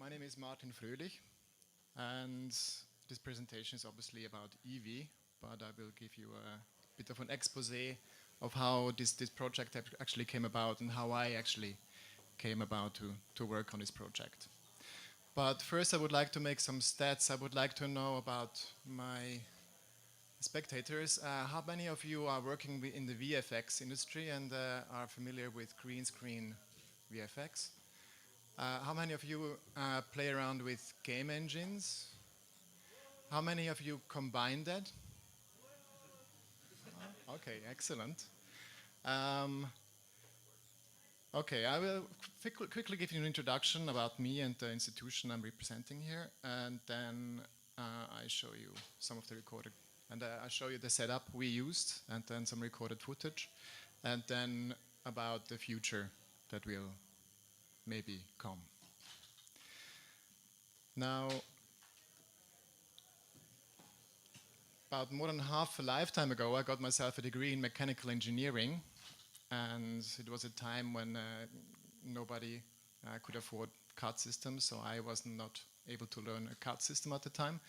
My name is Martin Fröhlich, and this presentation is obviously about EEVEE, but I will give you a bit of an expose of how this project actually came about and how I actually came about to work on this project. But first I would like to make some stats. I would like to know about my spectators. How many of you are working in the VFX industry and are familiar with green screen VFX? How many of you play around with game engines? How many of you combine that? Okay, excellent. Okay, I will quickly give you an introduction about me and the institution I'm representing here, and then I show you some of the recorded, and I show you the setup we used, and then some recorded footage, and then about the future that will maybe come. Now, about more than half a lifetime ago, I got myself a degree in mechanical engineering, and it was a time when nobody could afford CAD systems, so I was not able to learn a CAD system at the time.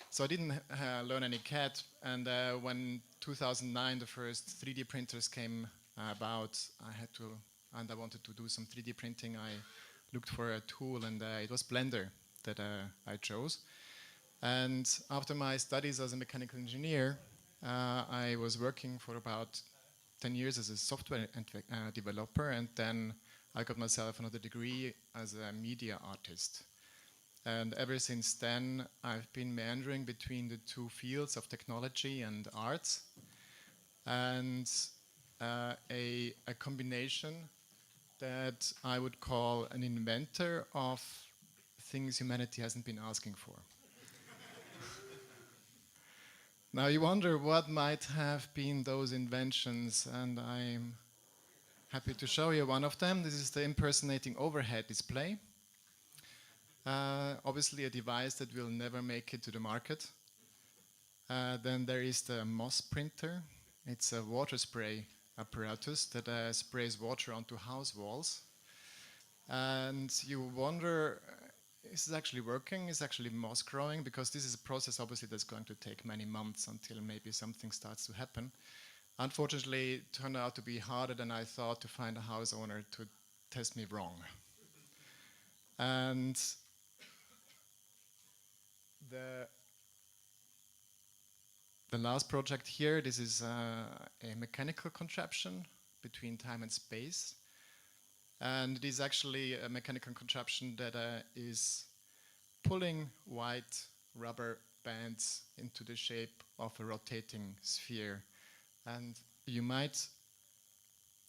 So I didn't learn any CAD, and when 2009 the first 3D printers came about, I wanted to do some 3D printing. I looked for a tool, and it was Blender that I chose. And after my studies as a mechanical engineer, I was working for about 10 years as a software developer, and then I got myself another degree as a media artist. And ever since then, I've been meandering between the two fields of technology and arts, and a combination that I would call an inventor of things humanity hasn't been asking for. Now you wonder what might have been those inventions, and I'm happy to show you one of them. This is the impersonating overhead display. Obviously a device that will never make it to the market. Then there is the Moss printer. It's a water spray apparatus that sprays water onto house walls. And you wonder, is this actually working? Is actually moss growing? Because this is a process obviously that's going to take many months until maybe something starts to happen. Unfortunately, it turned out to be harder than I thought to find a house owner to test me wrong. And the last project here, this is a mechanical contraption between time and space. And it is actually a mechanical contraption that is pulling white rubber bands into the shape of a rotating sphere. And you might,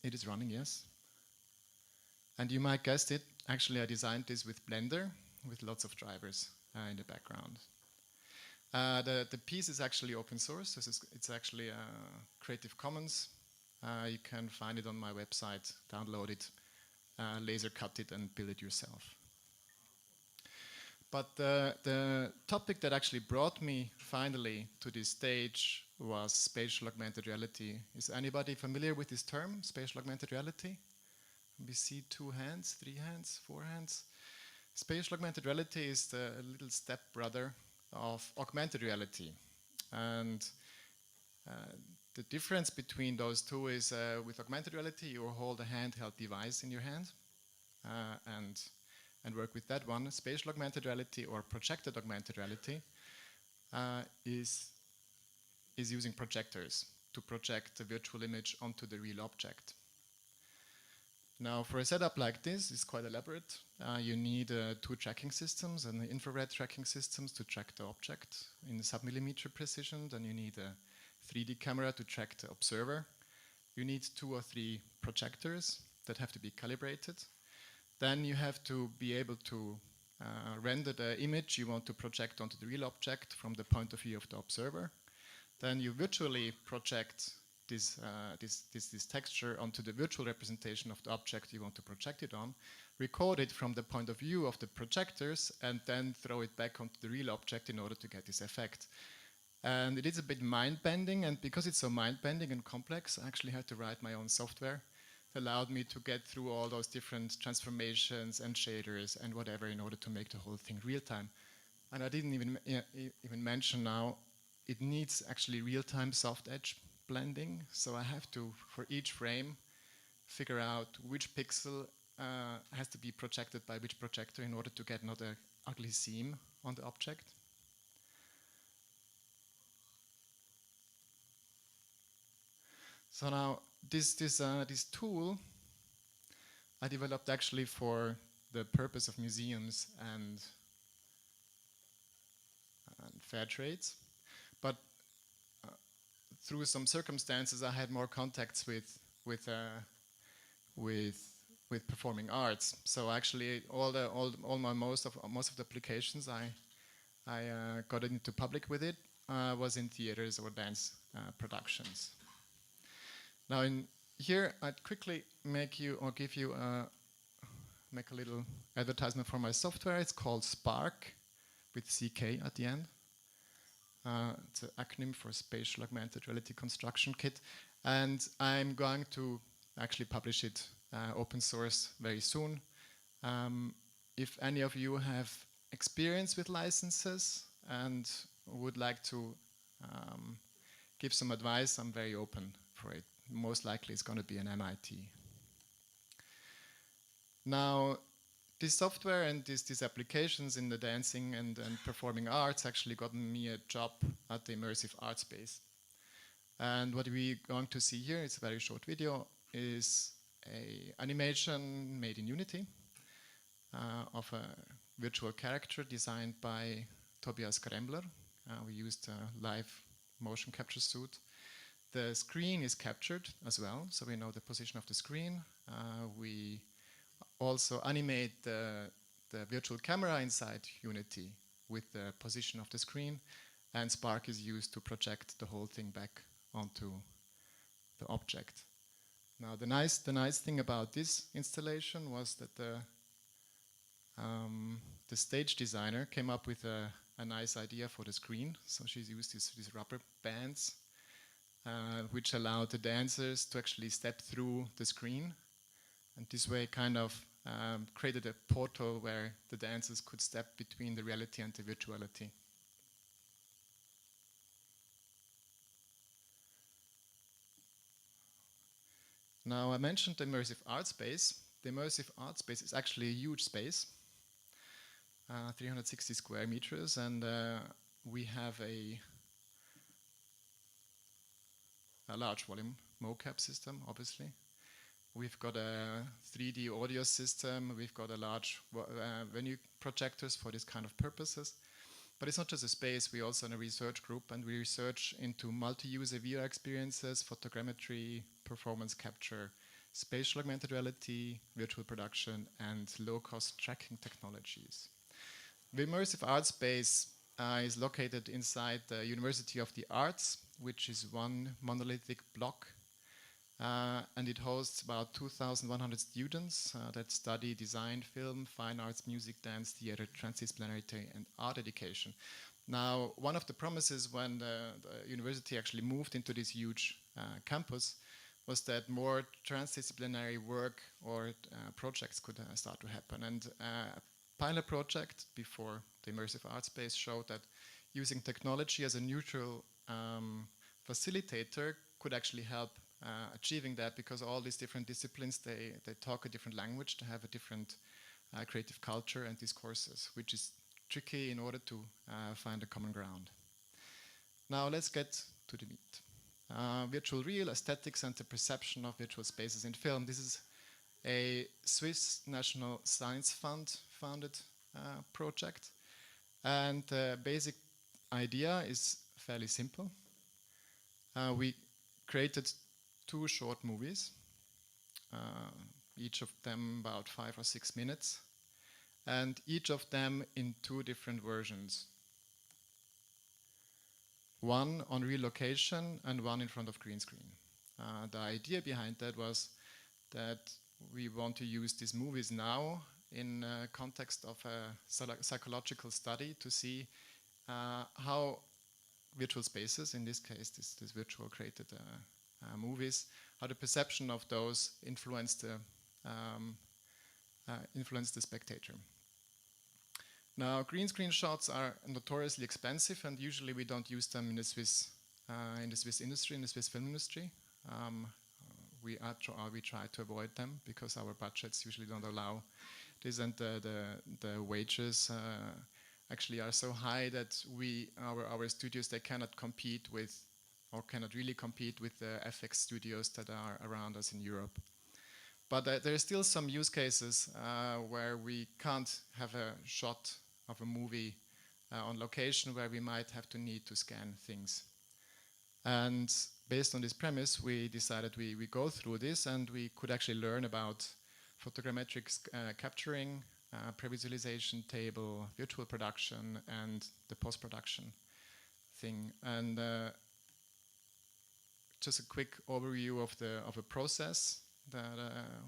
it is running, yes? And you might guess it, actually I designed this with Blender, with lots of drivers in the background. The piece is actually open source. It's actually Creative Commons. You can find it on my website, download it, laser cut it and build it yourself. But the topic that actually brought me finally to this stage was spatial augmented reality. Is anybody familiar with this term, spatial augmented reality? We see 2 hands, 3 hands, 4 hands. Spatial augmented reality is the little stepbrother of augmented reality. And the difference between those two is with augmented reality, you hold a handheld device in your hand and work with that one. Spatial augmented reality or projected augmented reality is using projectors to project the virtual image onto the real object. Now, for a setup like this, it's quite elaborate. You need 2 tracking systems and infrared tracking systems to track the object in sub-millimeter precision. Then you need a 3D camera to track the observer. You need 2 or 3 projectors that have to be calibrated. Then you have to be able to render the image you want to project onto the real object from the point of view of the observer. Then you virtually project this texture onto the virtual representation of the object you want to project it on, record it from the point of view of the projectors, and then throw it back onto the real object in order to get this effect. And it is a bit mind-bending, and because it's so mind-bending and complex, I actually had to write my own software allowed me to get through all those different transformations and shaders and whatever in order to make the whole thing real time. And I didn't even mention now, it needs actually real-time soft edge blending. So I have to, for each frame, figure out which pixel has to be projected by which projector in order to get not an ugly seam on the object. So now this tool I developed actually for the purpose of museums and fair trades, but through some circumstances I had more contacts with performing arts. So actually most of the applications I got into public with it was in theaters or dance productions. Now in here I'd quickly make a little advertisement for my software. It's called Spark with CK at the end. It's an acronym for Spatial Augmented Reality Construction Kit, and I'm going to actually publish it open source very soon. If any of you have experience with licenses and would like to give some advice, I'm very open for it. Most likely it's going to be an MIT. Now, this software and these applications in the dancing and performing arts actually gotten me a job at the Immersive Art Space. And what we're going to see here, it's a very short video, is an animation made in Unity of a virtual character designed by Tobias Krembler. We used a live motion capture suit. The screen is captured as well, so we know the position of the screen. We also animate the virtual camera inside Unity with the position of the screen, and Spark is used to project the whole thing back onto the object. Now the nice thing about this installation was that the stage designer came up with a nice idea for the screen. So she's used these rubber bands which allowed the dancers to actually step through the screen, and this way kind of created a portal where the dancers could step between the reality and the virtuality. Now I mentioned the Immersive Art Space. The Immersive Art Space is actually a huge space, 360 square meters, and we have a large volume mocap system, obviously. We've got a 3D audio system, we've got a large venue projectors for this kind of purposes. But it's not just a space, we're also in a research group, and we research into multi-user VR experiences, photogrammetry, performance capture, spatial augmented reality, virtual production, and low-cost tracking technologies. The Immersive Art Space is located inside the University of the Arts, which is one monolithic block. And it hosts about 2,100 students that study design, film, fine arts, music, dance, theater, transdisciplinarity, and art education. Now, one of the promises when the university actually moved into this huge campus was that more transdisciplinary work or projects could start to happen. And a pilot project before the Immersive Art Space showed that using technology as a neutral facilitator could actually help achieving that, because all these different disciplines, they talk a different language, they have a different creative culture and discourses, which is tricky in order to find a common ground. Now let's get to the meat. Virtual Real, Aesthetics and the Perception of Virtual Spaces in Film. This is a Swiss National Science Fund founded project, and the basic idea is fairly simple. We created 2 short movies, each of them about 5 or 6 minutes, and each of them in 2 different versions. One on real location and one in front of green screen. The idea behind that was that we want to use these movies now in context of a psychological study to see how virtual spaces, in this case this virtual created movies, how the perception of those influence the spectator. Now, green screen shots are notoriously expensive, and usually we don't use them in the Swiss industry, in the Swiss film industry. We try to avoid them because our budgets usually don't allow this, and the wages actually are so high that our studios, they cannot compete with, or cannot really compete with the FX studios that are around us in Europe. But there are still some use cases where we can't have a shot of a movie on location, where we might have to need to scan things. And based on this premise, we decided we go through this, and we could actually learn about photogrammetric capturing, pre-visualization table, virtual production, and the post-production thing. And just a quick overview of a process that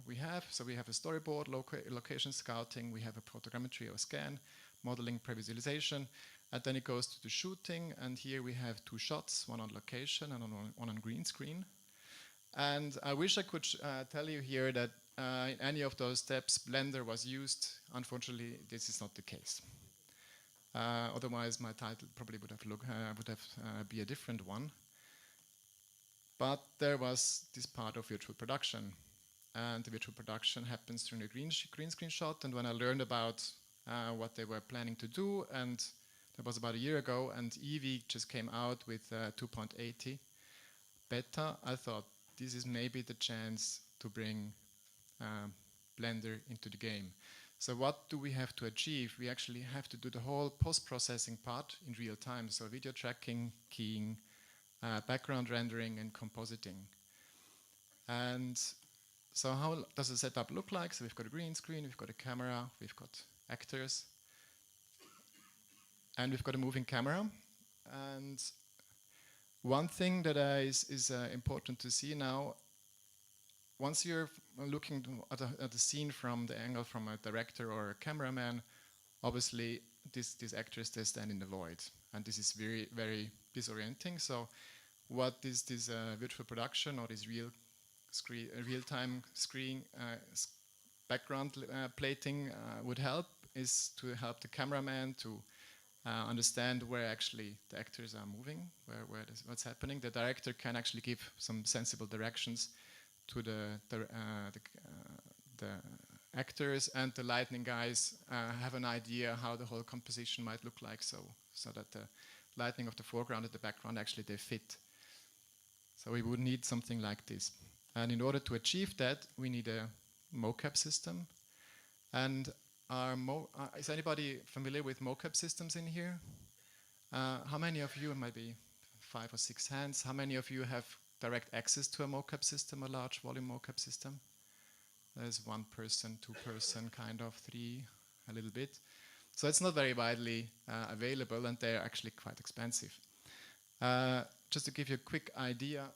we have. So we have a storyboard, location scouting, we have a photogrammetry or scan, modeling, pre-visualization, and then it goes to the shooting. And here we have two shots, one on location and one on green screen. And I wish I could tell you here that in any of those steps Blender was used. Unfortunately, this is not the case. Otherwise, my title probably would have be a different one. But there was this part of virtual production, and the virtual production happens during a green screen shot. And when I learned about what they were planning to do, and that was about a year ago, and EEVEE just came out with 2.80 beta, I thought this is maybe the chance to bring Blender into the game. So what do we have to achieve? We actually have to do the whole post-processing part in real time. So video tracking, keying, background rendering, and compositing. And so how does the setup look like? So we've got a green screen, we've got a camera, we've got actors, and we've got a moving camera. And one thing that is important to see now, once you're looking at the scene from the angle from a director or a cameraman, obviously these actors, they stand in the void, and this is very, very disorienting. So what this virtual production or this real-time screen background plating would help is to help the cameraman to understand where actually the actors are moving, what's happening. The director can actually give some sensible directions to the actors, and the lighting guys have an idea how the whole composition might look like, so that the lighting of the foreground and the background actually they fit. So we would need something like this. And in order to achieve that, we need a mocap system. And is anybody familiar with mocap systems in here? How many of you, maybe 5 or 6 hands, how many of you have direct access to a mocap system, a large volume mocap system? There's 1 person, 2 person, kind of 3, a little bit. So it's not very widely available, and they're actually quite expensive. Just to give you a quick idea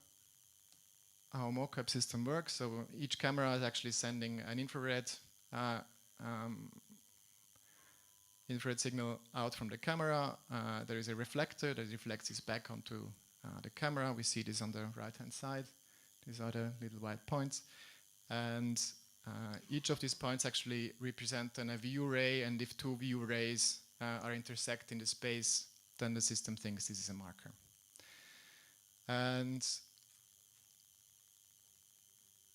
how a mocap system works. So each camera is actually sending an infrared signal out from the camera. There is a reflector that reflects this back onto the camera. We see this on the right-hand side. These are the little white points. And each of these points actually represent a view ray, and if 2 view rays are intersecting the space, then the system thinks this is a marker. And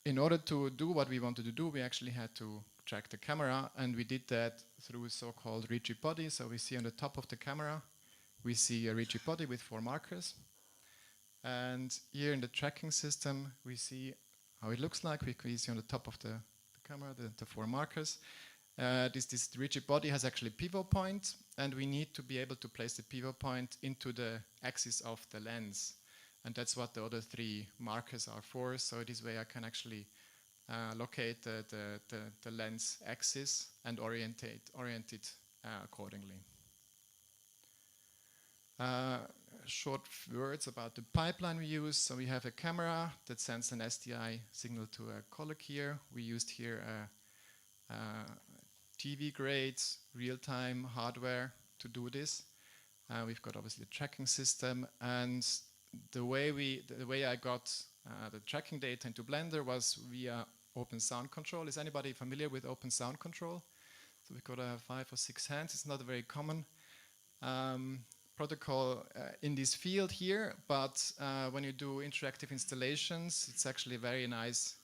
in order to do what we wanted to do, we actually had to track the camera, and we did that through a so-called rigid body. So we see on the top of the camera, we see a rigid body with 4 markers. And here in the tracking system, we see how it looks like. We see on the top of the camera the 4 markers. This rigid body has actually a pivot point, and we need to be able to place the pivot point into the axis of the lens. And that's what the other 3 markers are for. So this way I can actually locate the lens axis and orient it accordingly. Short words about the pipeline we use. So we have a camera that sends an SDI signal to a codec here. We used here a TV grade real-time hardware to do this. We've got obviously a tracking system, and the way I got the tracking data into Blender was via Open Sound Control. Is anybody familiar with Open Sound Control? So we've got 5 or 6 hands. It's not a very common protocol in this field here, but when you do interactive installations, it's actually a very nice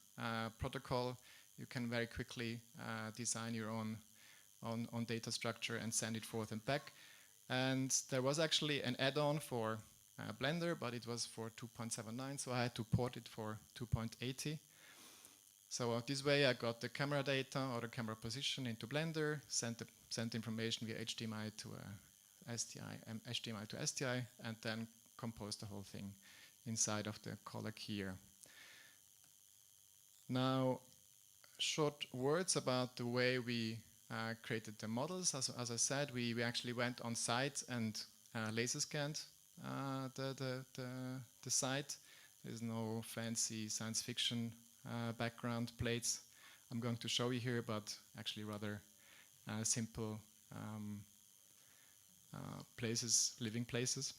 protocol. You can very quickly design your own data structure and send it forth and back. And there was actually an add-on for Blender, but it was for 2.79, so I had to port it for 2.80. So this way I got the camera data or the camera position into Blender, sent information via HDMI to STI, HDMI to STI, and then composed the whole thing inside of the codec here. Now, short words about the way we created the models. As I said, we actually went on site and laser scanned the site. There's no fancy science fiction background plates I'm going to show you here, but actually rather simple places, living places.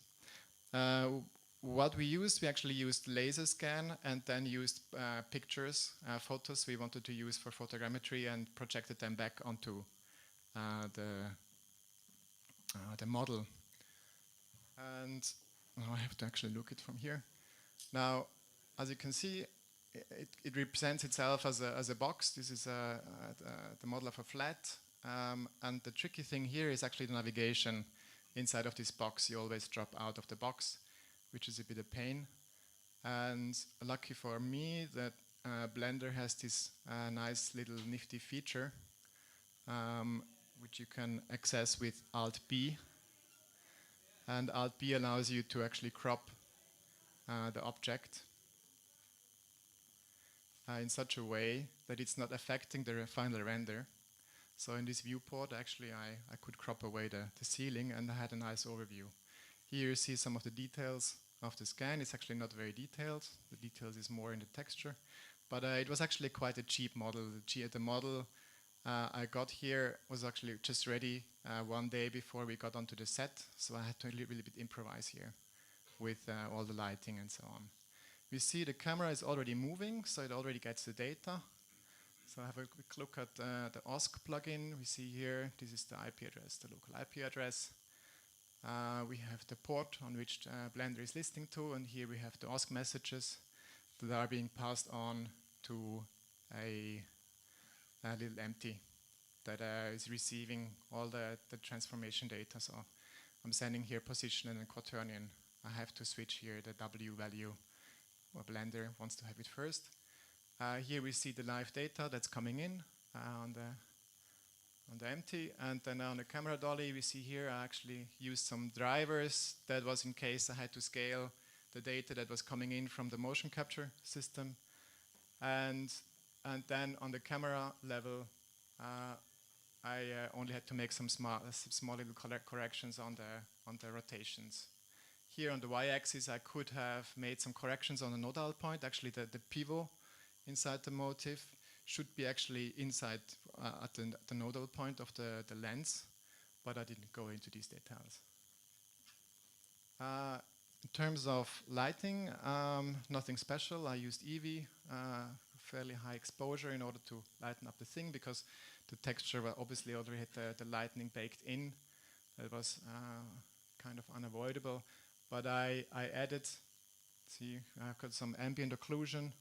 What we actually used laser scan and then used pictures, photos we wanted to use for photogrammetry and projected them back onto the model. And now I have to actually look it from here. Now, as you can see, it represents itself as a box. This is the model of a flat. And the tricky thing here is actually the navigation inside of this box. You always drop out of the box, which is a bit of pain. And lucky for me that Blender has this nice little nifty feature which you can access with Alt-B. And Alt-B allows you to actually crop the object in such a way that it's not affecting the final render. So in this viewport, actually, I could crop away the ceiling, and I had a nice overview. Here you see some of the details of the scan. It's actually not very detailed. The details is more in the texture. But it was actually quite a cheap model. The model I got here was actually just ready one day before we got onto the set. So I had to really bit improvise here with all the lighting and so on. We see the camera is already moving, so it already gets the data. So I have a quick look at the OSC plugin. We see here, this is the IP address, the local IP address. We have the port on which Blender is listening to, and here we have the OSC messages that are being passed on to a little empty that is receiving all the transformation data. So I'm sending here position and then quaternion. I have to switch here the W value, or Blender wants to have it first. Here we see the live data that's coming in on the empty, and then on the camera dolly we see here I actually used some drivers. That was in case I had to scale the data that was coming in from the motion capture system, and then on the camera level I only had to make some small little corrections on the rotations. Here on the y-axis I could have made some corrections on the nodal point. Actually the pivot inside the motif should be actually inside at the nodal point of the lens, but I didn't go into these details. In terms of lighting, nothing special. I used EEVEE, fairly high exposure in order to lighten up the thing, because the texture obviously already had the lightning baked in. It was kind of unavoidable, but I added, see, I've got some ambient occlusion,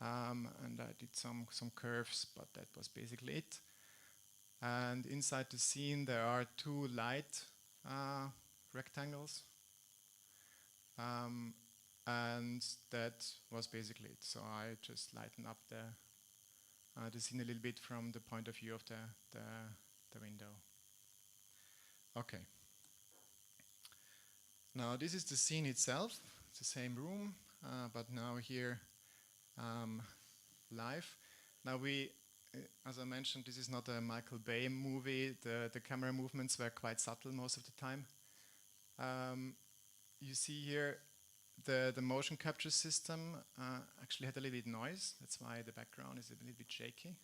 and I did some curves, but that was basically it. And inside the scene there are two light rectangles, and that was basically it. So I just lighten up the scene a little bit from the point of view of the window. Okay. Now this is the scene itself. It's the same room, but now here live. Now as I mentioned, this is not a Michael Bay movie. The camera movements were quite subtle most of the time. You see here the motion capture system actually had a little bit noise. That's why the background is a little bit shaky.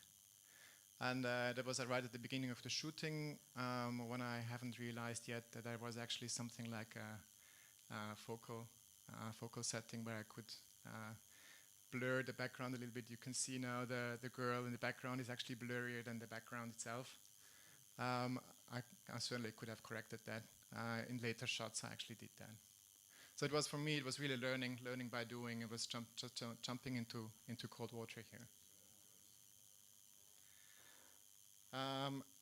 And that was right at the beginning of the shooting, when I haven't realized yet that there was actually something like a focal setting where I could blur the background a little bit. You can see now the girl in the background is actually blurrier than the background itself. I certainly could have corrected that. In later shots, I actually did that. So it was, for me, it was really learning by doing. It was jumping into cold water here.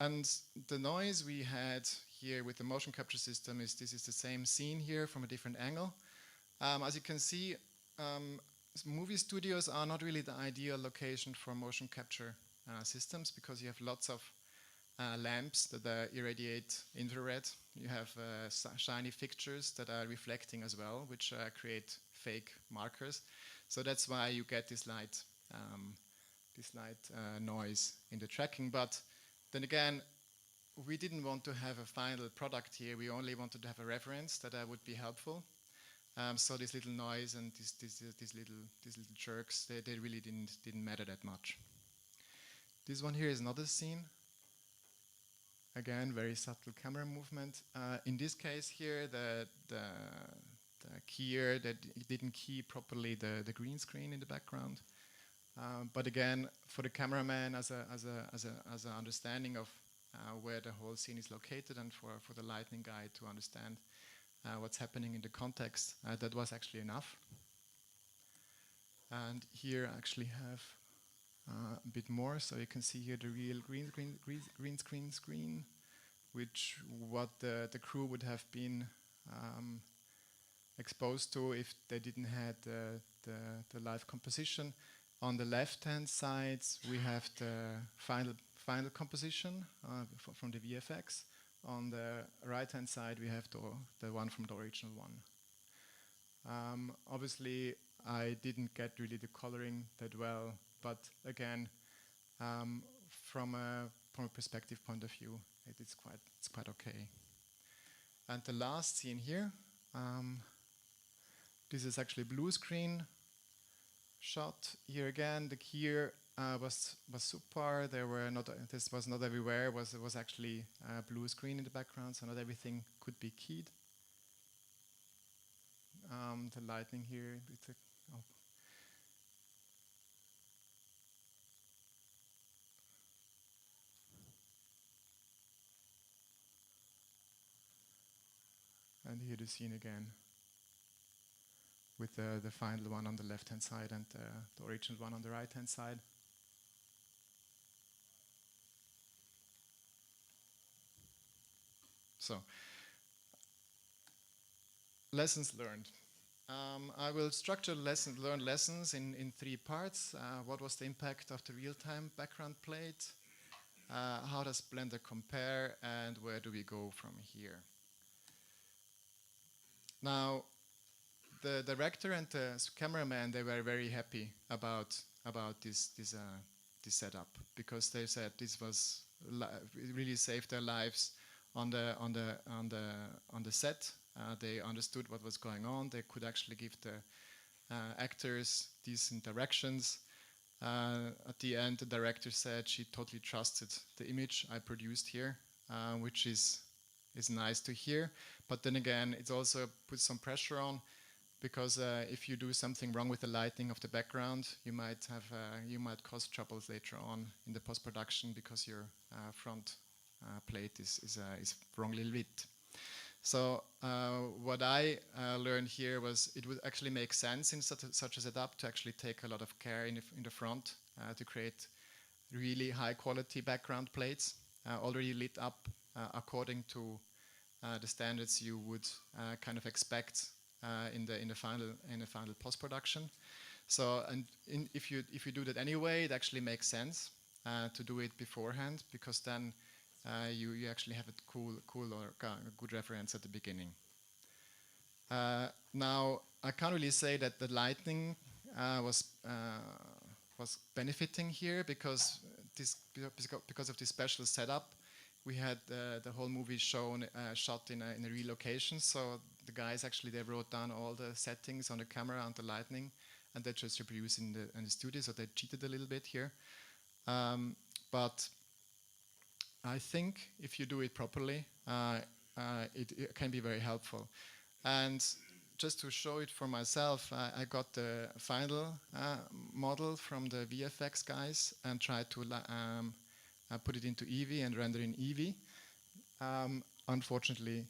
And the noise we had here with the motion capture system is this is the same scene here from a different angle. As you can see, movie studios are not really the ideal location for motion capture systems because you have lots of lamps that irradiate infrared. You have shiny fixtures that are reflecting as well, which create fake markers. So that's why you get this light noise in the tracking. But then again, we didn't want to have a final product here. We only wanted to have a reference that would be helpful. So this little noise and these little jerks, they really didn't matter that much. This one here is another scene. Again, very subtle camera movement. In this case here, the keyer that didn't key properly the green screen in the background. But again, for the cameraman, as an understanding of where the whole scene is located, and for the lighting guy to understand what's happening in the context, that was actually enough. And here I actually have a bit more, so you can see here the real green screen, which what the crew would have been exposed to if they didn't have the live composition. On the left-hand side, we have the final composition from the VFX. On the right-hand side, we have the one from the original one. Obviously, I didn't get really the coloring that well, but again, from a perspective point of view, it's quite okay. And the last scene here, this is actually blue screen shot. Here again, the keyer was subpar. This was not everywhere. It was actually blue screen in the background, so not everything could be keyed. The lighting here, and here the scene again with the final one on the left-hand side and the original one on the right-hand side. So, lessons learned. I will structure learned lessons in 3 parts. What was the impact of the real-time background plate? How does Blender compare? And where do we go from here? Now, the director and the cameraman, they were very happy about this setup, because they said this was it really saved their lives on the set. They understood what was going on. They could actually give the actors decent directions. At the end, the director said she totally trusted the image I produced here, which is nice to hear. But then again, it also puts some pressure on, because if you do something wrong with the lighting of the background, you might cause troubles later on in the post-production, because your front plate is wrongly lit. So what I learned here was it would actually make sense in such a setup to actually take a lot of care in the front to create really high quality background plates already lit up according to the standards you would kind of expect in the final post-production. So, and if you do that anyway, it actually makes sense to do it beforehand, because then you actually have a cool or a good reference at the beginning. Now, I can't really say that the lighting was benefiting here, because of this special setup. We had the whole movie shot in a real location, so the guys actually, they wrote down all the settings on the camera and the lighting, and they just reproduced in the studio, so they cheated a little bit here. But I think if you do it properly, it can be very helpful. And just to show it for myself, I got the final model from the VFX guys and tried to put it into EEVEE and render in EEVEE. Unfortunately,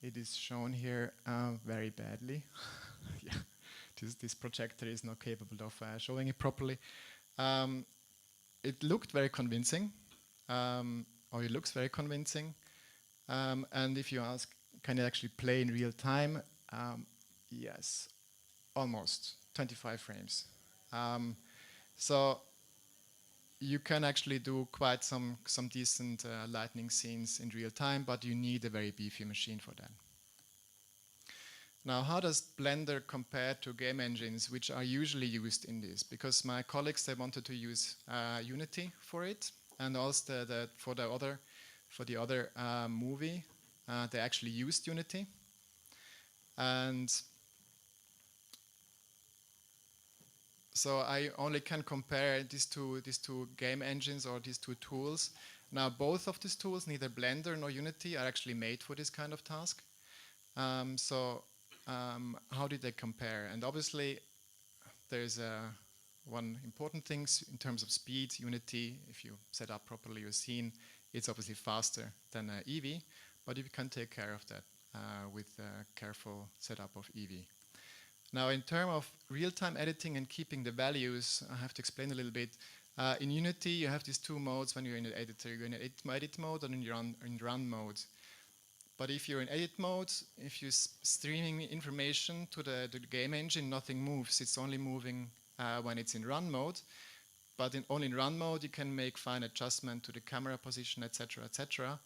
it is shown here very badly. Yeah, this projector is not capable of showing it properly. It looked very convincing, or it looks very convincing. And if you ask, can it actually play in real time? Yes, almost 25 frames. So you can actually do quite some decent lightning scenes in real time, but you need a very beefy machine for that. Now, how does Blender compare to game engines which are usually used in this? Because my colleagues, they wanted to use Unity for it, and also for the other movie, they actually used Unity. And so I only can compare these two game engines or these two tools. Now, both of these tools, neither Blender nor Unity, are actually made for this kind of task. How did they compare? And obviously, there's one important thing in terms of speed. Unity, if you set up properly your scene, it's obviously faster than EEVEE, but you can take care of that with careful setup of EEVEE. Now, in terms of real-time editing and keeping the values, I have to explain a little bit. In Unity, you have these two modes when you're in the editor. You're in edit mode and you're in run mode. But if you're in edit mode, if you're streaming information to the game engine, nothing moves. It's only moving when it's in run mode. But only in run mode, you can make fine adjustment to the camera position, etc., etc.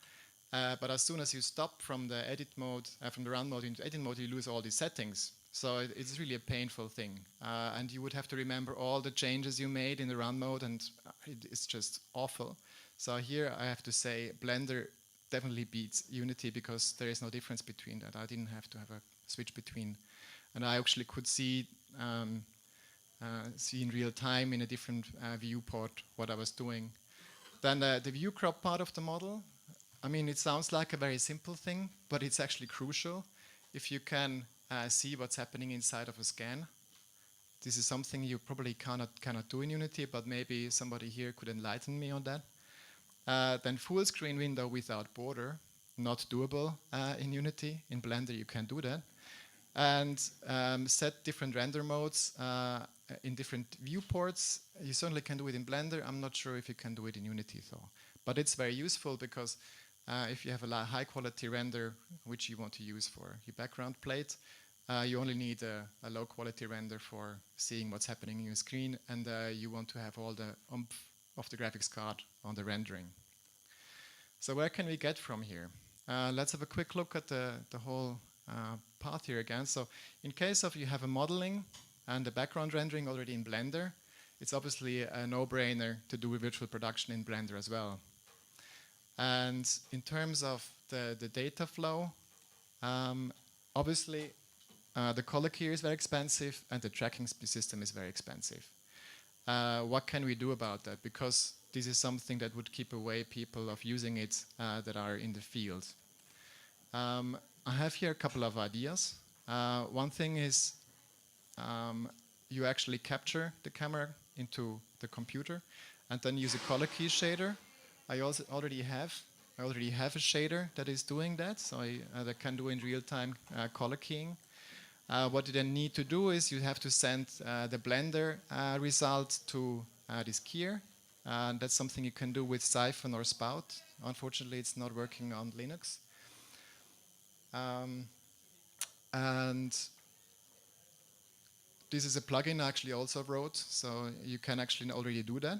But as soon as you stop from the edit mode, from the run mode into edit mode, you lose all these settings. So it's really a painful thing. And you would have to remember all the changes you made in the run mode, and it's just awful. So here I have to say Blender definitely beats Unity because there is no difference between that. I didn't have to have a switch between. And I actually could see in real time in a different viewport what I was doing. Then the view crop part of the model, I mean, it sounds like a very simple thing, but it's actually crucial. If you can see what's happening inside of a scan, this is something you probably cannot do in Unity, but maybe somebody here could enlighten me on that. Then full screen window without border, not doable in Unity. In Blender you can do that. And set different render modes in different viewports. You certainly can do it in Blender. I'm not sure if you can do it in Unity though. But it's very useful because if you have a high quality render which you want to use for your background plate, you only need a low quality render for seeing what's happening in your screen, and you want to have all the oomph of the graphics card on the rendering. So where can we get from here? Let's have a quick look at the whole path here again. So in case of you have a modeling and the background rendering already in Blender, it's obviously a no-brainer to do a virtual production in Blender as well. And in terms of the data flow, obviously the color key is very expensive and the tracking system is very expensive. What can we do about that? Because this is something that would keep away people of using it that are in the field. I have here a couple of ideas. One thing is you actually capture the camera into the computer and then use a color key shader. I already have a shader that is doing that, so that can do in real time color keying. What you then need to do is you have to send the Blender result to this keyer. That's something you can do with Siphon or Spout. Unfortunately, it's not working on Linux. And this is a plugin I actually also wrote, so you can actually already do that.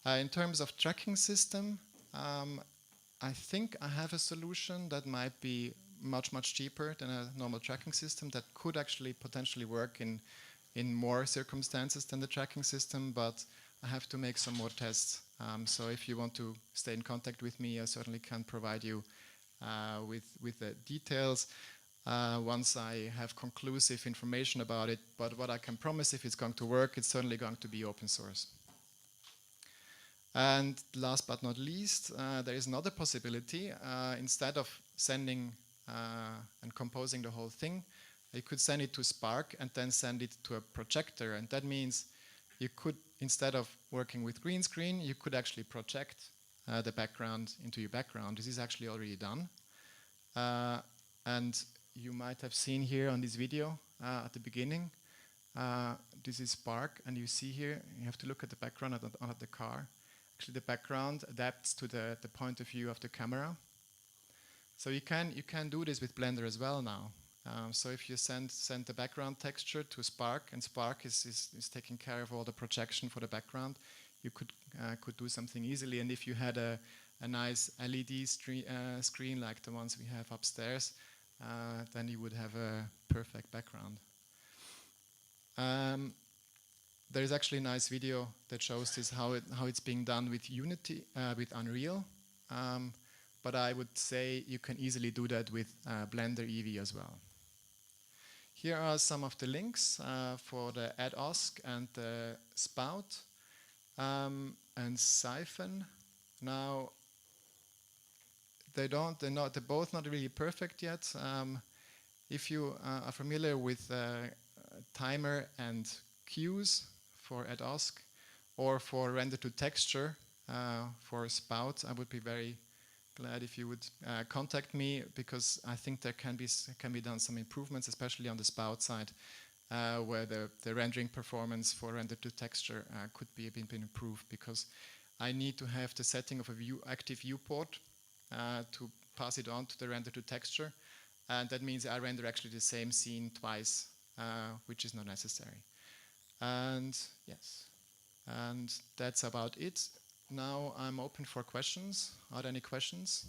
In terms of tracking system, I think I have a solution that might be much cheaper than a normal tracking system that could actually potentially work in more circumstances than the tracking system, but I have to make some more tests. So if you want to stay in contact with me, I certainly can provide you with the details once I have conclusive information about it. But what I can promise, if it's going to work, it's certainly going to be open source. And last but not least, there is another possibility. Instead of sending and composing the whole thing, you could send it to Spark and then send it to a projector. And that means you could, instead of working with green screen, you could actually project the background into your background. This is actually already done. And you might have seen here on this video at the beginning, this is Spark, and you see here, you have to look at the background of the car. Actually, the background adapts to the point of view of the camera. So you can do this with Blender as well now. So if you send the background texture to Spark, and Spark is taking care of all the projection for the background, you could do something easily. And if you had a nice LED screen like the ones we have upstairs, then you would have a perfect background. There is actually a nice video that shows this, how it's being done with Unity, with Unreal. But I would say you can easily do that with Blender EEVEE as well. Here are some of the links for the add-OSC and the spout and siphon. Now, they're both not really perfect yet. If you are familiar with timer and cues for add-OSC, or for render to texture for spout, I would be very glad if you would contact me, because I think there can be done some improvements, especially on the spout side, where the rendering performance for render to texture could be been improved, because I need to have the setting of a active viewport to pass it on to the render to texture, and that means I render actually the same scene twice, which is not necessary. And yes, and that's about it. Now I'm open for questions. Are there any questions?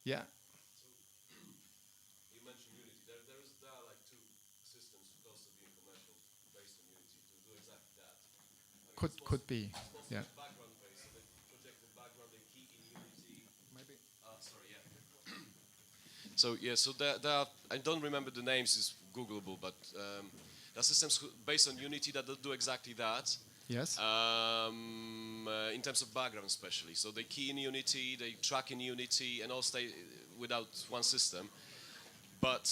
Yeah. So you mentioned Unity. There are like two systems close to being commercial based on Unity to do exactly that. Could be. Yeah. Background based, so they project the background, they key in Unity. Maybe. Sorry, yeah. So yeah, so there are, I don't remember the names, it's Googleable, but there are systems based on Unity that do exactly that. Yes. In terms of background especially. So they key in Unity, they track in Unity, and all stay without one system. But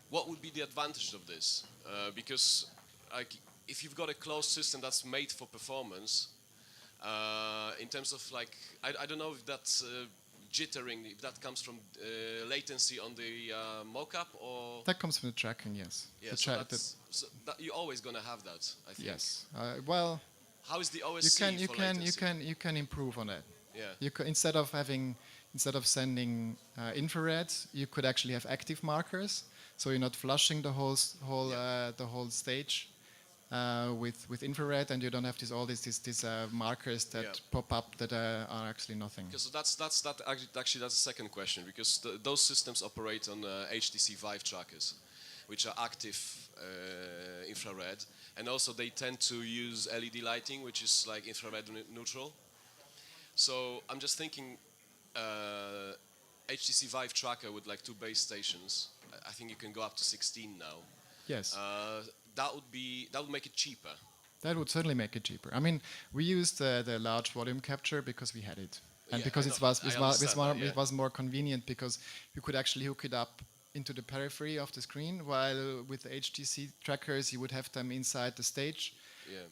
what would be the advantage of this? Because like, if you've got a closed system that's made for performance, in terms of like, I don't know if that's jittering, if that comes from latency on the mockup, or that comes from the tracking, yes. yeah, so you're always going to have that, I think. Yes. Well, how is the OSC you for latency? you can improve on it. Yeah. You can, instead of sending infrared, you could actually have active markers, so you're not flushing the whole stage with infrared, and you don't have all these markers that pop up that are actually nothing. So that's the second question, because those systems operate on HTC Vive trackers, which are active infrared, and also they tend to use LED lighting, which is like infrared neutral. So I'm just thinking, HTC Vive tracker with like 2 base stations, I think you can go up to 16 now. Yes. That would make it cheaper. That would certainly make it cheaper. I mean, we used the large volume capture because we had it, and Yeah, because it was more convenient, because you could actually hook it up into the periphery of the screen, while with the HTC trackers you would have them inside the stage,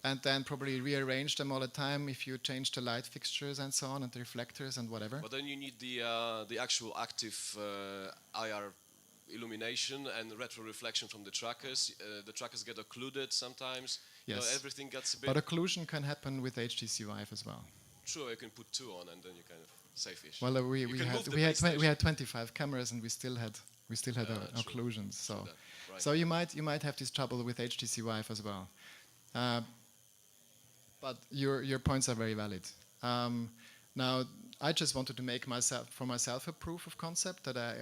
and then probably rearrange them all the time if you change the light fixtures and so on, and the reflectors and whatever. But then you need the actual active IR illumination and retro reflection from the trackers. The trackers get occluded sometimes. Yes. You know, everything gets a bit. But occlusion can happen with HTC Vive as well. True, you can put 2 on, and then you kind of safe-ish. Well, we had 25 cameras, and we still had occlusions. So right. So you might have this trouble with HTC Vive as well. But your points are very valid. Now, I just wanted to make myself a proof of concept that I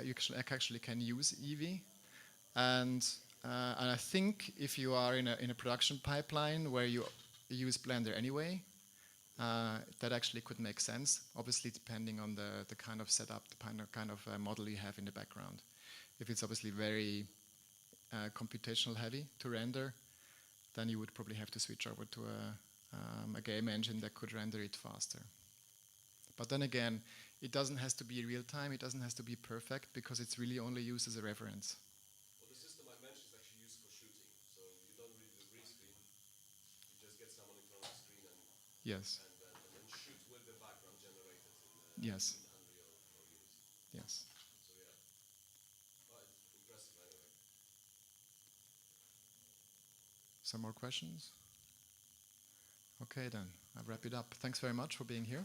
actually can use EEVEE, and I think if you are in a production pipeline where you use Blender anyway, that actually could make sense. Obviously, depending on the kind of setup, the kind of model you have in the background. If it's obviously very computational heavy to render, then you would probably have to switch over to a game engine that could render it faster. But then again, it doesn't have to be real time, it doesn't have to be perfect, because it's really only used as a reference. Well, the system I mentioned is actually used for shooting, so you don't really do green screen. You just get someone in front of the screen and Yes, and shoot with the background generated yes, in Unreal or Unity. yes. So yeah, well, it's impressive anyway. Some more questions? Okay then, I'll wrap it up. Thanks very much for being here.